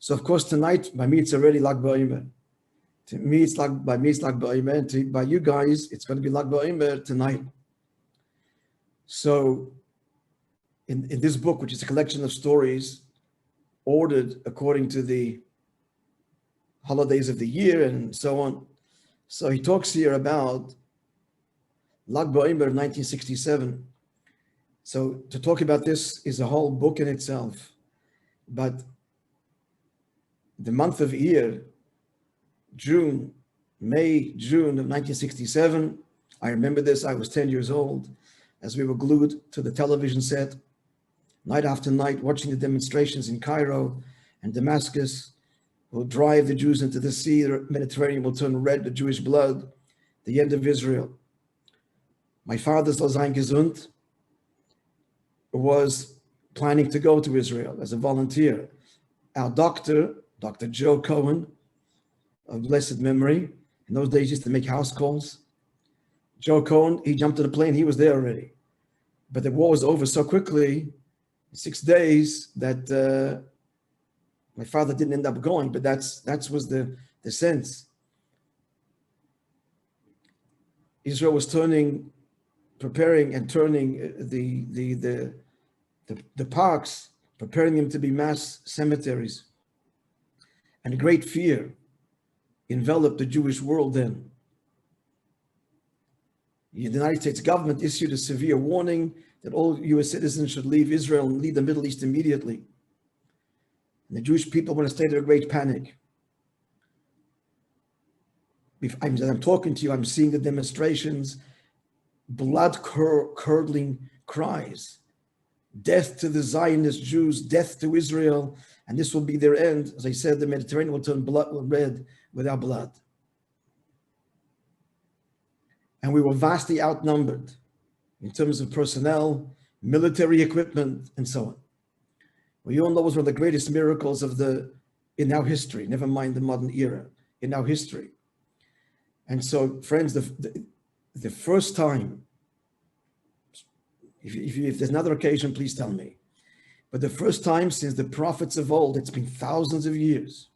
So of course tonight, by me, it's already Lag BaOmer. To me, it's Lag BaOmer, and by you guys, it's going to be Lag BaOmer tonight. So in this book, which is a collection of stories ordered according to the holidays of the year and so on. So he talks here about Lag BaOmer of 1967. So to talk about this is a whole book in itself. But the month of Iyar, May, June of 1967, I remember this, I was 10 years old, as we were glued to the television set, night after night, watching the demonstrations in Cairo and Damascus, will drive the Jews into the sea, the Mediterranean will turn red with Jewish blood, the end of Israel. My father, soll sein gesund, was planning to go to Israel as a volunteer. Our doctor, Dr. Joe Cohen, of blessed memory, in those days used to make house calls. Joe Cohen, he jumped on the plane, he was there already. But the war was over so quickly, 6 days, that my father didn't end up going, but that was the sense. Israel was preparing and turning the parks, preparing them to be mass cemeteries. And a great fear enveloped the Jewish world then. The United States government issued a severe warning that all US citizens should leave Israel and leave the Middle East immediately. And the Jewish people were in a state of great panic. As I'm talking to you, I'm seeing the demonstrations, blood-curdling cries. Death to the Zionist Jews, death to Israel, and this will be their end. As I said, the Mediterranean will turn red with our blood. And we were vastly outnumbered in terms of personnel, military equipment, and so on. We all know it was one of the greatest miracles in our history, never mind the modern era, in our history. And so, friends, the first time, if there's another occasion, please tell me. But the first time since the prophets of old, it's been thousands of years.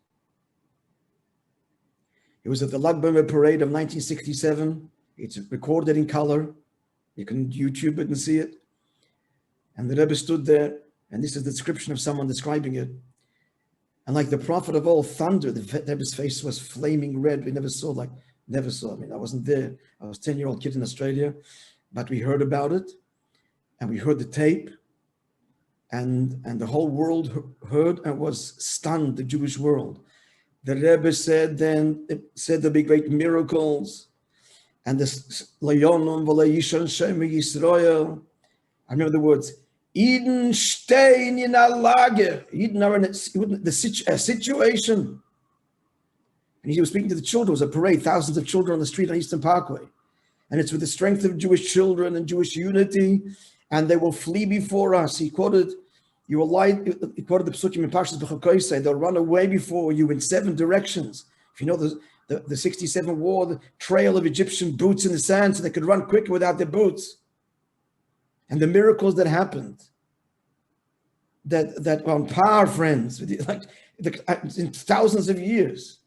It was at the Lag BaOmer parade of 1967. It's recorded in color. You can YouTube it and see it. And the Rebbe stood there, and this is the description of someone describing it. And like the prophet of old, thunder, the Rebbe's face was flaming red. We never saw. I mean, I wasn't there. I was a 10-year-old kid in Australia, but we heard about it, and we heard the tape, and the whole world heard and was stunned, the Jewish world. The Rebbe said there'll be great miracles, and this Layonum v'layishon Shem Yisrael. I remember the words, Eden stein in a lager. Eden are in a situation. And he was speaking to the children. It was a parade, thousands of children on the street on Eastern Parkway. And it's with the strength of Jewish children and Jewish unity, and they will flee before us. He quoted the Psukim in Parshas B'chakoisei, they'll run away before you in 7 directions. If you know the 67 war, the trail of Egyptian boots in the sand, so they could run quicker without their boots. And the miracles that happened, that were on par, friends, in thousands of years,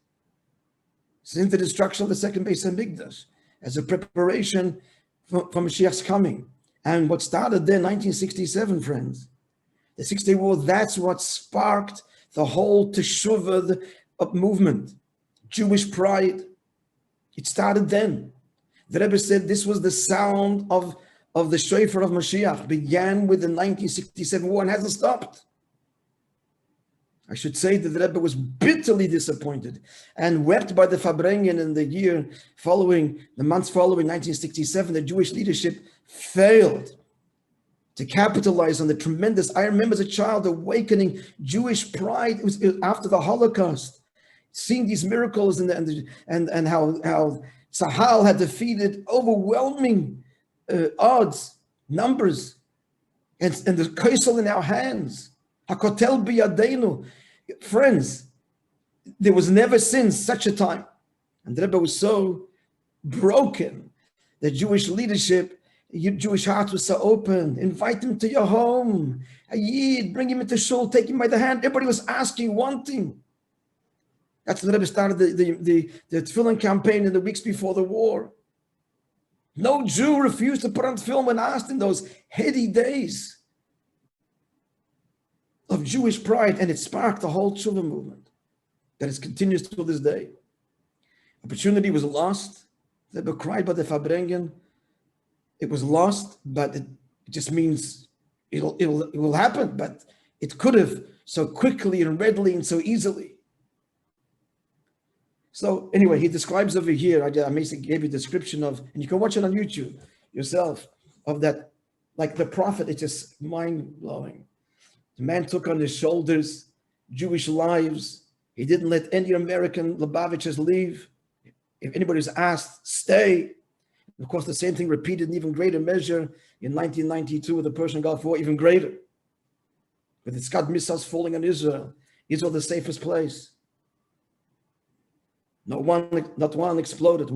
since the destruction of the second Beis Hamikdash, as a preparation for Mashiach's coming. And what started then, 1967, friends, the 6-Day War, that's what sparked the whole Teshuvah movement, Jewish pride. It started then. The Rebbe said this was the sound of the shofar of Mashiach, began with the 1967 war and hasn't stopped. I should say that the Rebbe was bitterly disappointed and wept by the Farbrengen in the months following 1967. The Jewish leadership failed to capitalize on the tremendous, I remember as a child, awakening Jewish pride. It was after the Holocaust, seeing these miracles and how Tzahal had defeated overwhelming odds, numbers, and the Kaisel in our hands. HaKotel biyadenu. Friends, there was never since such a time. And the Rebbe was so broken. The Jewish leadership, your Jewish heart was so open. Invite him to your home. A Yid, bring him into shul, take him by the hand. Everybody was asking, wanting. That's when the Rebbe started the tefillin campaign in the weeks before the war. No Jew refused to put on tefillin when asked in those heady days of Jewish pride, and it sparked the whole tshuva movement that is continues to this day. Opportunity was lost. The Rebbe cried by the Farbrengen. It was lost, but it just means it will happen. But it could have so quickly and readily and so easily. So anyway, he describes over here. I basically gave you a description of, and you can watch it on YouTube yourself, of that, like the prophet. It's just mind blowing. The man took on his shoulders Jewish lives. He didn't let any American Lubavitchers leave. If anybody was asked, stay. Of course, the same thing repeated in even greater measure in 1992 with the Persian Gulf War, even greater. With the Scud missiles falling on Israel. Israel, the safest place. Not one exploded.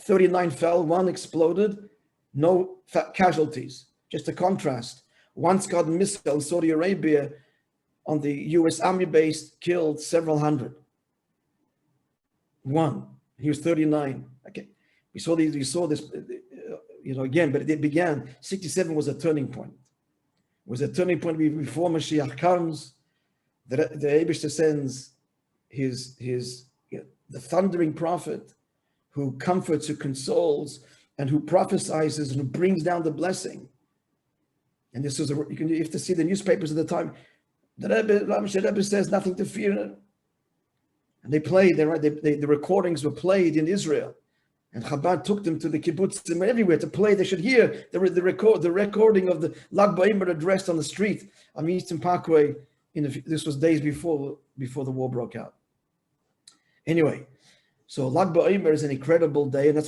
39 fell, one exploded. No casualties. Just a contrast. One Scud missile in Saudi Arabia on the U.S. Army base killed several hundred. One. He was 39. Okay. We saw this, again, but it began. 67 was a turning point. It was a turning point before Mashiach comes. The Eibishter sends the thundering prophet who comforts, who consoles, and who prophesies and who brings down the blessing. And this is you have to see the newspapers at the time. The Rebbe says nothing to fear. And they played, the recordings were played in Israel. And Chabad took them to the kibbutzim everywhere to play. They should hear the recording of the Lag BaOmer addressed on the street on the Eastern Parkway. This was days before the war broke out. Anyway, so Lag BaOmer is an incredible day, and that's